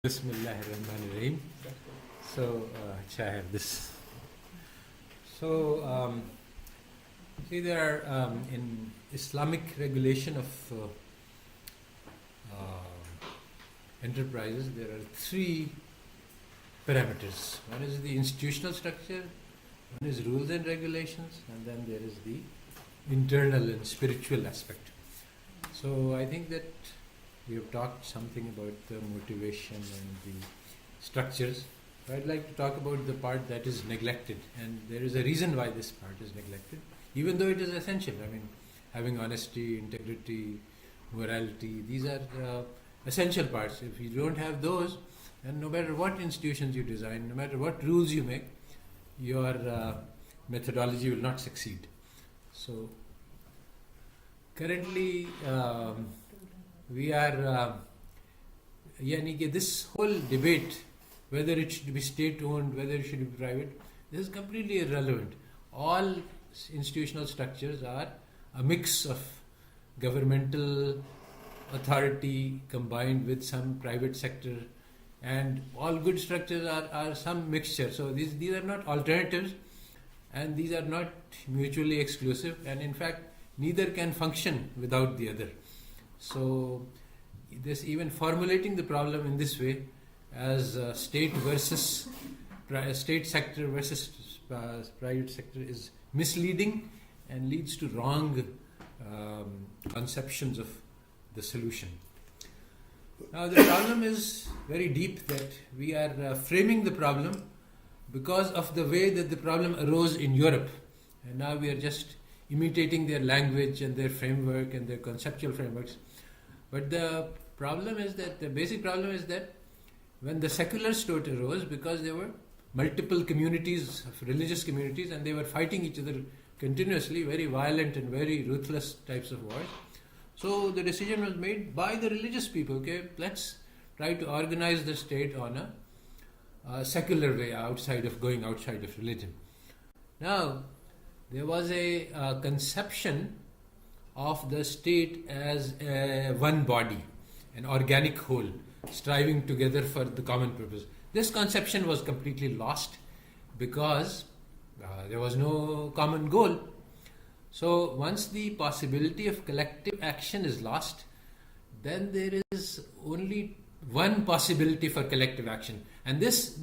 Bismillahirrahmanirrahim. So, I have this. So, see, there are in Islamic regulation of enterprises, there are three parameters. One is the institutional structure, one is rules and regulations, and then there is the internal and spiritual aspect. So, I think that we have talked something about the motivation and the structures. I'd like to talk about the part that is neglected, and there is a reason why this part is neglected, even though it is essential. I mean, having honesty, integrity, morality, these are essential parts. If you don't have those, then no matter what institutions you design, no matter what rules you make, your methodology will not succeed. So, currently, we are, this whole debate, whether it should be state-owned, whether it should be private, this is completely irrelevant. All institutional structures are a mix of governmental authority combined with some private sector, and all good structures are some mixture. So these are not alternatives, and these are not mutually exclusive, and in fact, neither can function without the other. So, this even formulating the problem in this way as state sector versus private sector is misleading and leads to wrong conceptions of the solution. Now, the problem is very deep, that we are framing the problem because of the way that the problem arose in Europe, and now we are just imitating their language and their framework and their conceptual frameworks. But the basic problem is that when the secular state arose, because there were multiple communities, religious communities, and they were fighting each other continuously, very violent and very ruthless types of wars. So the decision was made by the religious people, okay, let's try to organize the state on a secular way, going outside of religion. Now, there was a conception of the state as one body, an organic whole, striving together for the common purpose. This conception was completely lost because there was no common goal. So once the possibility of collective action is lost, then there is only one possibility for collective action. And this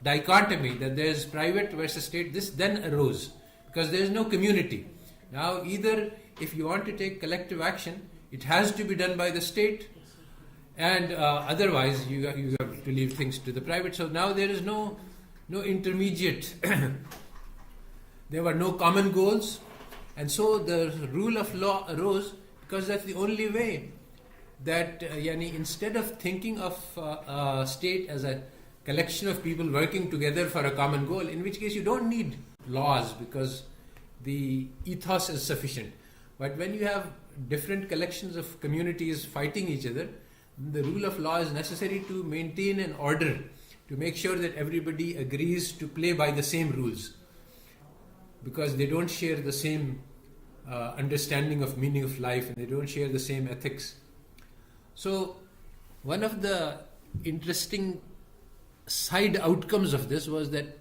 dichotomy, that there is private versus state, this then arose because there is no community. Now, either if you want to take collective action, it has to be done by the state, and otherwise you have to leave things to the private. So now there is no intermediate. There were no common goals, and so the rule of law arose because that's the only way that instead of thinking of a state as a collection of people working together for a common goal, in which case you don't need laws because the ethos is sufficient. But when you have different collections of communities fighting each other, the rule of law is necessary to maintain an order, to make sure that everybody agrees to play by the same rules, because they don't share the same understanding of meaning of life, and they don't share the same ethics. So, one of the interesting side outcomes of this was that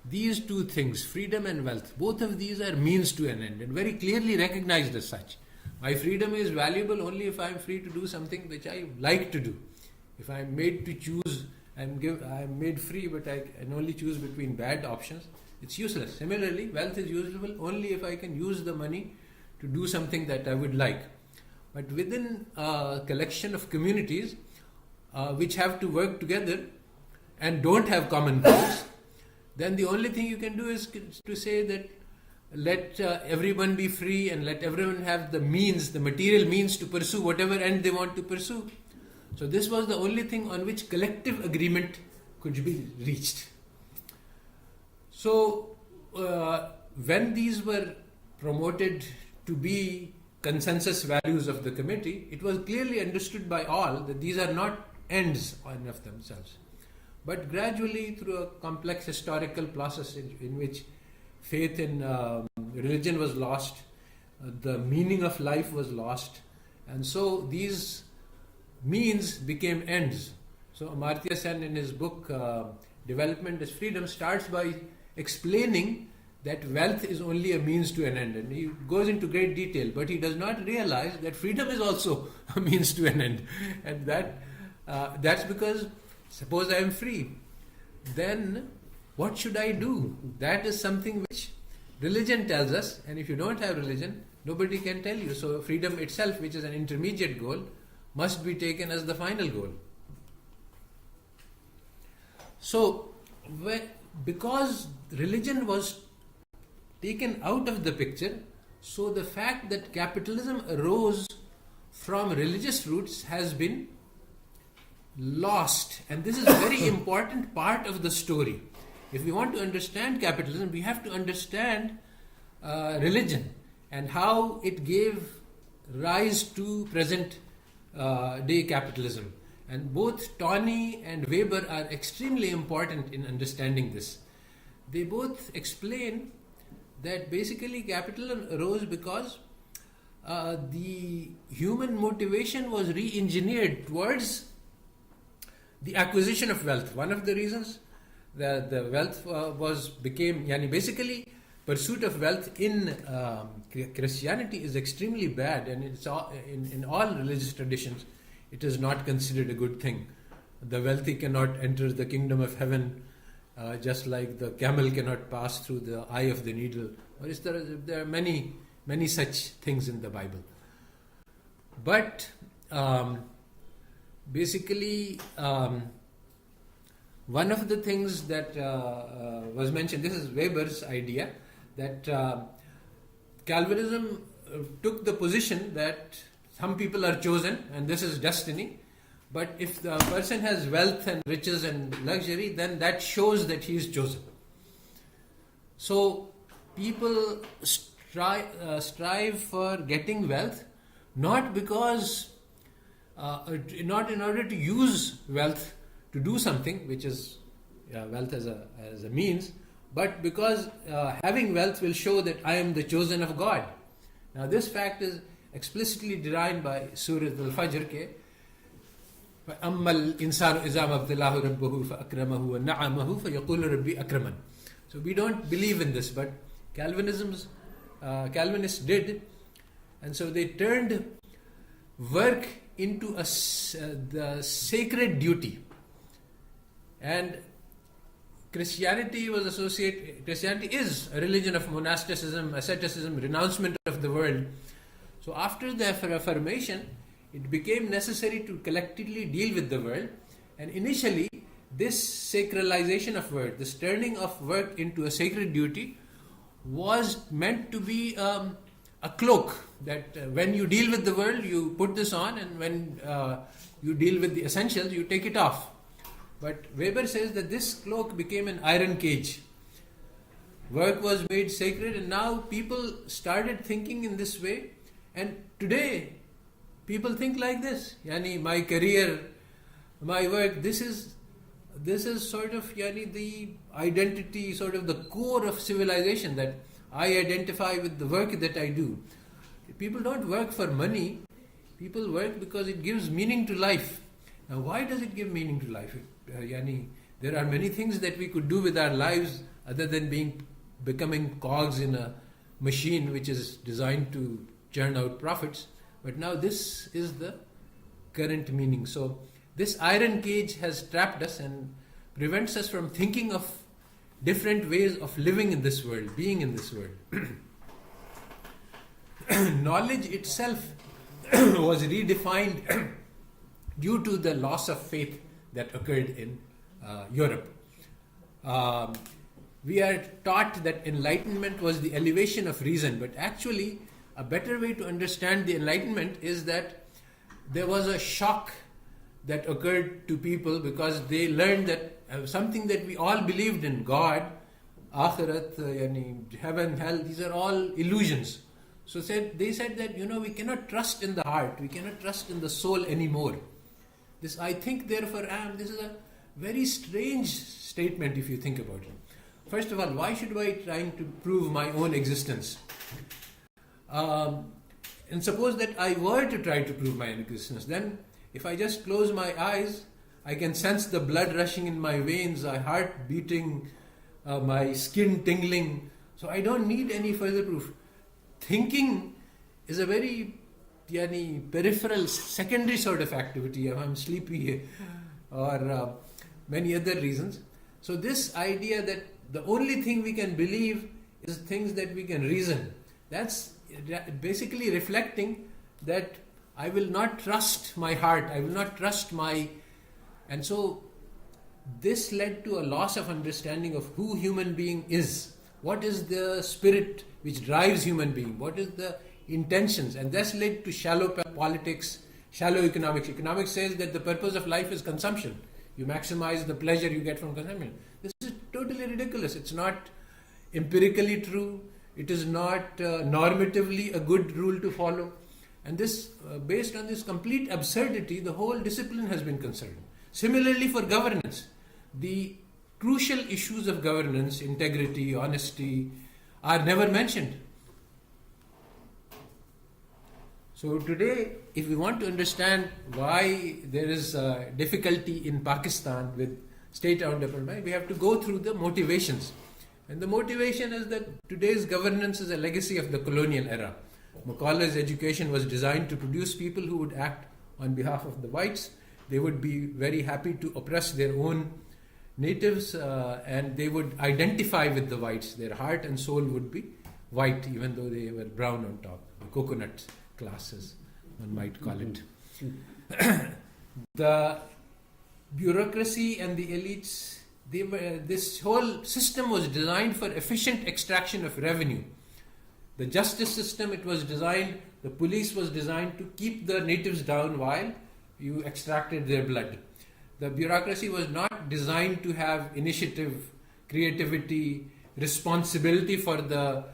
these two things, freedom and wealth, both of these are means to an end and very clearly recognized as such. My freedom is valuable only if I am free to do something which I like to do. If I am made to choose, I am made free, but I can only choose between bad options, it's useless. Similarly, wealth is useful only if I can use the money to do something that I would like. But within a collection of communities which have to work together and don't have common goals, then the only thing you can do is to say that let everyone be free and let everyone have the means, the material means to pursue whatever end they want to pursue. So this was the only thing on which collective agreement could be reached. So when these were promoted to be consensus values of the committee, it was clearly understood by all that these are not ends in of themselves. But gradually, through a complex historical process in which faith in religion was lost, the meaning of life was lost, and so these means became ends. So Amartya Sen in his book Development is Freedom starts by explaining that wealth is only a means to an end, and he goes into great detail, but he does not realize that freedom is also a means to an end, and that's because suppose I am free, then what should I do? That is something which religion tells us, and if you don't have religion, nobody can tell you. So freedom itself, which is an intermediate goal, must be taken as the final goal. So because religion was taken out of the picture, so the fact that capitalism arose from religious roots has been lost, and this is a very important part of the story. If we want to understand capitalism, we have to understand religion and how it gave rise to present day capitalism. And both Tawney and Weber are extremely important in understanding this. They both explain that basically capitalism arose because the human motivation was re-engineered towards the acquisition of wealth. One of the reasons that the wealth became basically pursuit of wealth in Christianity is extremely bad, and it's in all religious traditions it is not considered a good thing. The wealthy cannot enter the kingdom of heaven, just like the camel cannot pass through the eye of the needle. Or there are many such things in the Bible. But basically, one of the things that was mentioned, this is Weber's idea, that Calvinism took the position that some people are chosen and this is destiny, but if the person has wealth and riches and luxury, then that shows that he is chosen. So people strive for getting wealth, not because not in order to use wealth to do something, which is wealth as a means, but because having wealth will show that I am the chosen of God. Now this fact is explicitly derived by Surah Al-Fajr ke فَأَمَّا الْإِنسَانُ إِذَا مَبْتَلَاهُ رَبُّهُ فَأَكْرَمَهُ وَنَعَمَهُ فَيَقُولُ رَبِّي أَكْرَمَنِ. So we don't believe in this, but Calvinists did, and so they turned work into the sacred duty. And Christianity is a religion of monasticism, asceticism, renouncement of the world. So after the Reformation, it became necessary to collectively deal with the world, and initially this sacralization of work, this turning of work into a sacred duty, was meant to be a cloak, that when you deal with the world you put this on, and when you deal with the essentials you take it off. But Weber says that this cloak became an iron cage. Work was made sacred, and now people started thinking in this way, and today people think like this. My career, my work, this is sort of the identity, sort of the core of civilization, that I identify with the work that I do. People don't work for money. People work because it gives meaning to life. Now, why does it give meaning to life? There are many things that we could do with our lives other than becoming cogs in a machine which is designed to churn out profits. But now this is the current meaning. So this iron cage has trapped us and prevents us from thinking of different ways of living in this world, being in this world. Knowledge itself was redefined due to the loss of faith that occurred in Europe. We are taught that enlightenment was the elevation of reason, but actually a better way to understand the enlightenment is that there was a shock that occurred to people because they learned that something that we all believed in, God, Akhirat, heaven, hell, these are all illusions. So they said that we cannot trust in the heart, we cannot trust in the soul anymore. This I think therefore am, this is a very strange statement if you think about it. First of all, why should I try to prove my own existence? And suppose that I were to try to prove my own existence, then if I just close my eyes, I can sense the blood rushing in my veins, my heart beating, my skin tingling. So I don't need any further proof. Thinking is a very peripheral, secondary sort of activity. I'm sleepy or many other reasons. So this idea that the only thing we can believe is things that we can reason, that's basically reflecting that I will not trust my heart, I will not trust my... And so this led to a loss of understanding of who human being is. What is the spirit which drives human being? What is the intentions? And that's led to shallow politics, shallow economics. Economics says that the purpose of life is consumption. You maximize the pleasure you get from consumption. This is totally ridiculous. It's not empirically true. It is not normatively a good rule to follow. And this, based on this complete absurdity, the whole discipline has been concerned. Similarly for governance, the crucial issues of governance, integrity, honesty, are never mentioned. So today, if we want to understand why there is difficulty in Pakistan with state-owned development, we have to go through the motivations. And the motivation is that today's governance is a legacy of the colonial era. Macaulay's education was designed to produce people who would act on behalf of the whites. They would be very happy to oppress their own natives and they would identify with the whites. Their heart and soul would be white, even though they were brown on top. The coconut classes, one might call it. The bureaucracy and the elites, this whole system was designed for efficient extraction of revenue. The justice system, it was designed, the police was designed to keep the natives down while you extracted their blood. The bureaucracy was not designed to have initiative, creativity, responsibility for the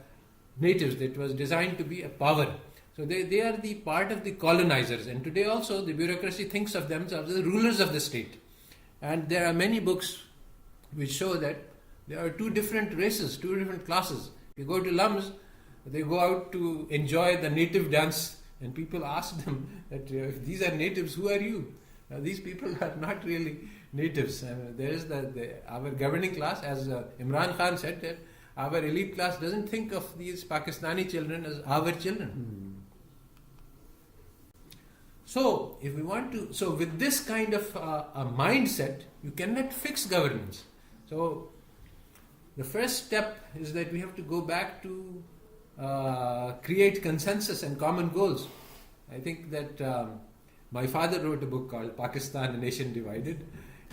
natives. It was designed to be a power. So they are the part of the colonizers. And today also the bureaucracy thinks of themselves as the rulers of the state. And there are many books which show that there are two different races, two different classes. You go to Lums, they go out to enjoy the native dance, and people ask them that if these are natives, who are you? Now, these people are not really natives. There is our governing class, as Imran Khan said, that our elite class doesn't think of these Pakistani children as our children. So, if we want to, so with this kind of a mindset, you cannot fix governance. So, the first step is that we have to go back to create consensus and common goals. I think that my father wrote a book called Pakistan, a Nation Divided,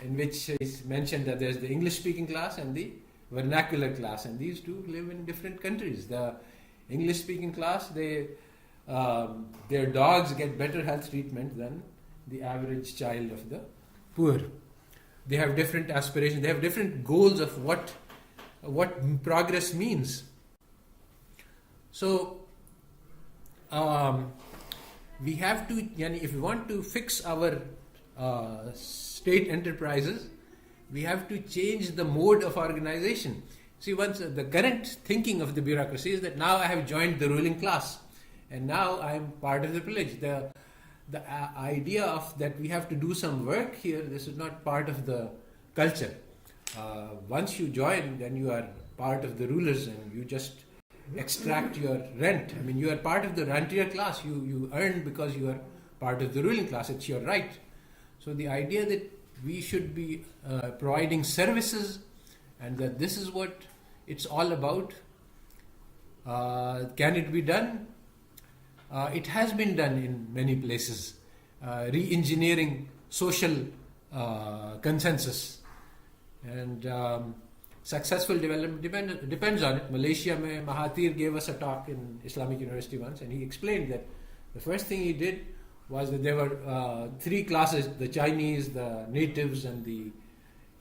in which he mentioned that there's the English-speaking class and the vernacular class, and these two live in different countries. The English-speaking class, their dogs get better health treatment than the average child of the poor. They have different aspirations. They have different goals of what progress means. So, we have to, if we want to fix our state enterprises, we have to change the mode of organization. See, once the current thinking of the bureaucracy is that now I have joined the ruling class and now I am part of the privilege. The idea of that we have to do some work here, this is not part of the culture. Once you join, then you are part of the rulers and you just extract your rent. I mean, you are part of the rentier class. You earn because you are part of the ruling class. It's your right. So the idea that we should be providing services and that this is what it's all about. Can it be done? It has been done in many places. Re-engineering social consensus and successful development depends on it. Malaysia, Mahathir gave us a talk in Islamic University once, and he explained that the first thing he did was that there were three classes: the Chinese, the natives, and the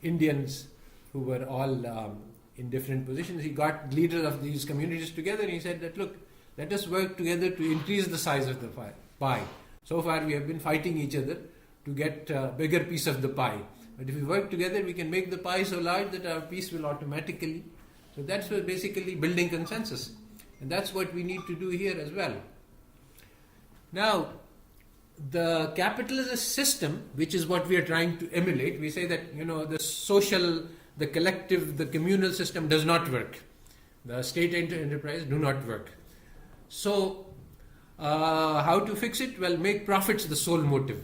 Indians, who were all in different positions. He got leaders of these communities together and he said that, look, let us work together to increase the size of the pie. So far we have been fighting each other to get a bigger piece of the pie. But if we work together, we can make the pie so large that our piece will automatically. So that's basically building consensus. And that's what we need to do here as well. Now, the capitalist system, which is what we are trying to emulate, we say that the social, the collective, the communal system does not work. The state enterprise do not work. So, how to fix it? Well, make profits the sole motive.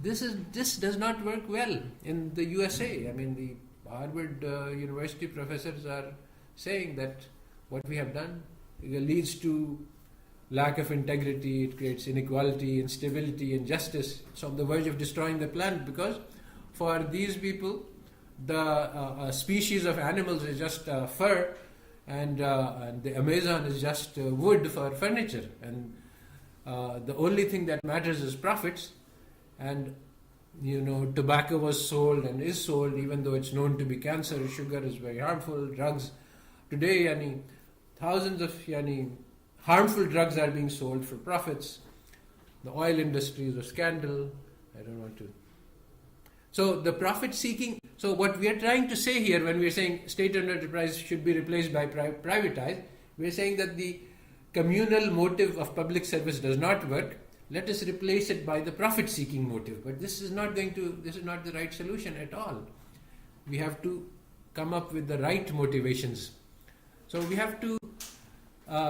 This does not work well in the USA. I mean, the Harvard University professors are saying that what we have done leads to lack of integrity, it creates inequality, instability, injustice. It's on the verge of destroying the planet, because for these people, the species of animals is just fur, and the Amazon is just wood for furniture, and the only thing that matters is profits. And tobacco was sold and is sold, even though it's known to be cancer. Sugar is very harmful. Drugs today, thousands of harmful drugs are being sold for profits. The oil industry is a scandal. I don't want to. So the profit seeking. So what we are trying to say here, when we are saying state-owned enterprise should be replaced by privatize, we are saying that the communal motive of public service does not work. Let us replace it by the profit-seeking motive. But this is not the right solution at all. We have to come up with the right motivations. So we have to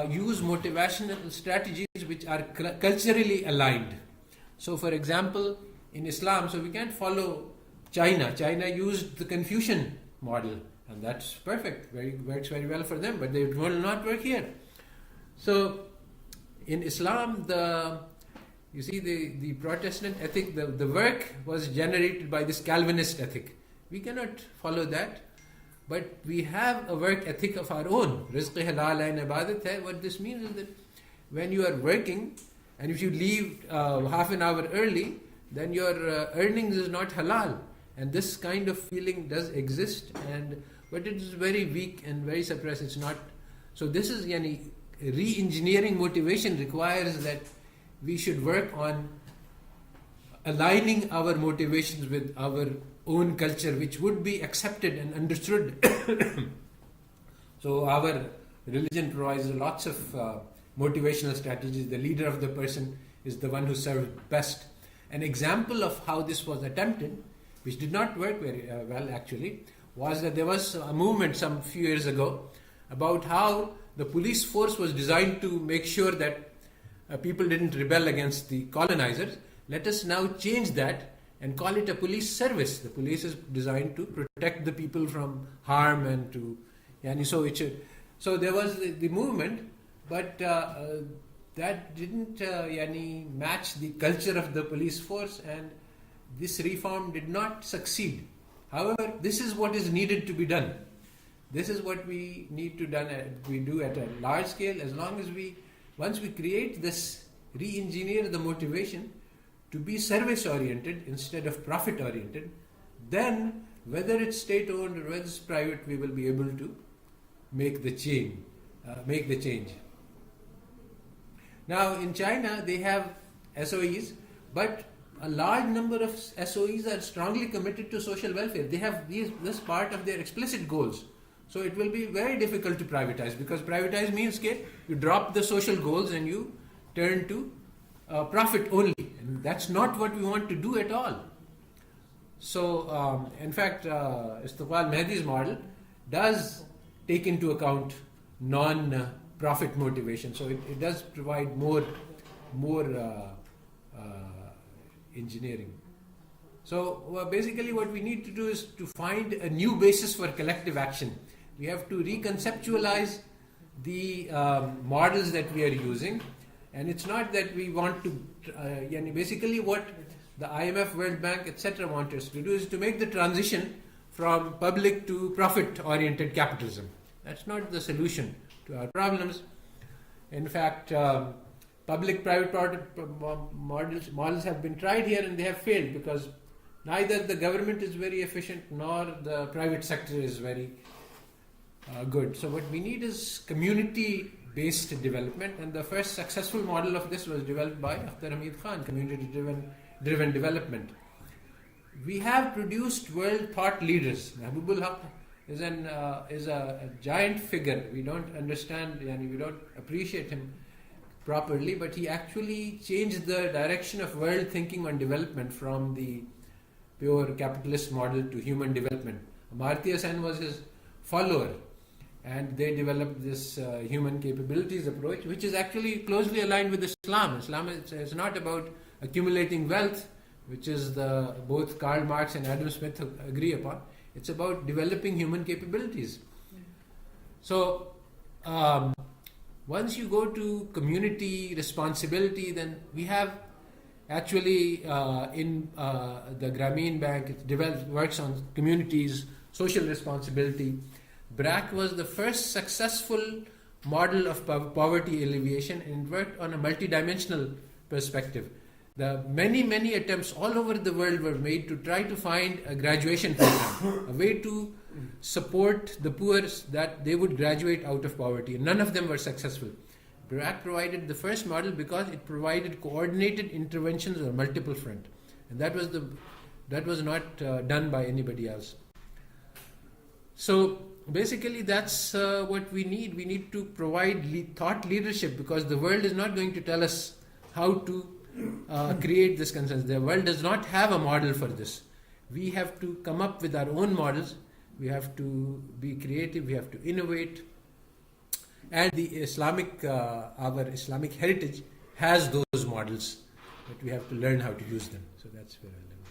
use motivational strategies which are culturally aligned. So for example, in Islam, so we can't follow China. China used the Confucian model, and that's perfect. Works very well for them, but it will not work here. So in Islam, the Protestant ethic, the work was generated by this Calvinist ethic. We cannot follow that, but we have a work ethic of our own. Rizq halal ayn ibadat hai. What this means is that when you are working, and if you leave half an hour early, then your earnings is not halal. And this kind of feeling does exist, but it is very weak and very suppressed. It's not. So this is re-engineering motivation requires that we should work on aligning our motivations with our own culture, which would be accepted and understood. So our religion provides lots of motivational strategies. The leader of the person is the one who serves best. An example of how this was attempted, which did not work very well actually, was that there was a movement some few years ago about how the police force was designed to make sure that people didn't rebel against the colonizers. Let us now change that and call it a police service. The police is designed to protect the people from harm and to, so it should. So there was the movement, but that didn't match the culture of the police force, and this reform did not succeed. However, this is what is needed to be done. This is what we need to do at a large scale. As long as once we create this, re-engineer the motivation to be service-oriented instead of profit-oriented, then whether it's state-owned or whether it's private, we will be able to make the change. Now, in China, they have SOEs, but a large number of SOEs are strongly committed to social welfare. They have this part of their explicit goals. So it will be very difficult to privatize, because privatize means you drop the social goals and you turn to profit only. And that's not what we want to do at all. So, in fact, Istiqbal Mehdi's model does take into account non-profit motivation. So it does provide more engineering. So basically what we need to do is to find a new basis for collective action. We have to reconceptualize the models that we are using, and it's not that we want to basically what the IMF, World Bank, etc. want us to do is to make the transition from public to profit oriented capitalism. That's not the solution to our problems. In fact, public-private models have been tried here and they have failed, because neither the government is very efficient nor the private sector is very good. So what we need is community-based development, and the first successful model of this was developed by Akhtar Hamid Khan, community-driven development. We have produced world thought leaders. Mahbubul Haq is a giant figure. We don't understand, we don't appreciate him. properly, but he actually changed the direction of world thinking on development from the pure capitalist model to human development. Amartya Sen was his follower, and they developed this human capabilities approach, which is actually closely aligned with Islam. Islam is not about accumulating wealth, which is both Karl Marx and Adam Smith agree upon. It's about developing human capabilities. So, once you go to community responsibility, then we have actually in the Grameen Bank, it works on communities, social responsibility. BRAC was the first successful model of poverty alleviation, and worked on a multidimensional perspective. The many attempts all over the world were made to try to find a graduation program, a way to support the poor that they would graduate out of poverty. None of them were successful. BRAC provided the first model because it provided coordinated interventions on multiple fronts, and that was not done by anybody else. So basically, that's what we need. We need to provide thought leadership, because the world is not going to tell us how to create this consensus. The world does not have a model for this. We have to come up with our own models. We have to be creative. We have to innovate. And the our Islamic heritage has those models, but we have to learn how to use them. So that's where I live.